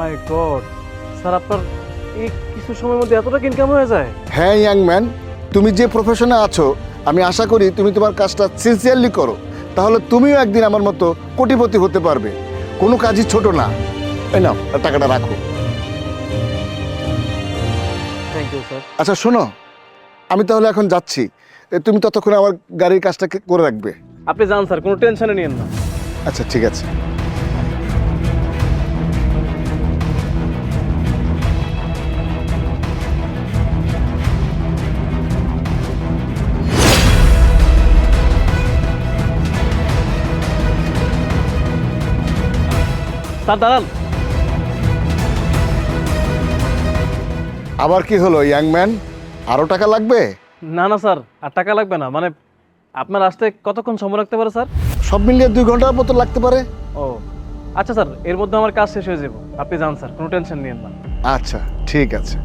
মাই god, sir আপনার এই কিছু সময়ের মধ্যে এত টাকা ইনকাম হয়ে যায়? হ্যাঁ ইয়াং ম্যান, তুমি যে প্রফেশনে আছো আমি আশা করি তুমি তোমার কাজটা সিনসিয়ারলি করো, তাহলে তুমিও একদিন আমার মতো কোটিপতি হতে পারবে। কোনো কাজই ছোট না। এই নাও টাকাটা রাখো। Thank you sir. আচ্ছা শোনো, আমি তাহলে এখন যাচ্ছি, তুমি ততক্ষণে আমার গাড়ির কাজটা করে রাখবে। আপনি যান স্যার, কোনো টেনশনে নিয়েন না। আচ্ছা ঠিক আছে। স্যার দাঁড়ান। আবার কি হলো ইয়াং ম্যান, আরো টাকা লাগবে? না না স্যার, আর টাকা লাগবে না। মানে আপনার আসতে কতক্ষণ সময় লাগতে পারে স্যার? সব মিলিয়ে 2 ঘন্টার মতো লাগতে পারে। ও আচ্ছা স্যার, এর মধ্যে আমার কাজ শেষ হয়ে যাবে। আপনি যান স্যার, কোনো টেনশন নিয়েন না। আচ্ছা ঠিক আছে।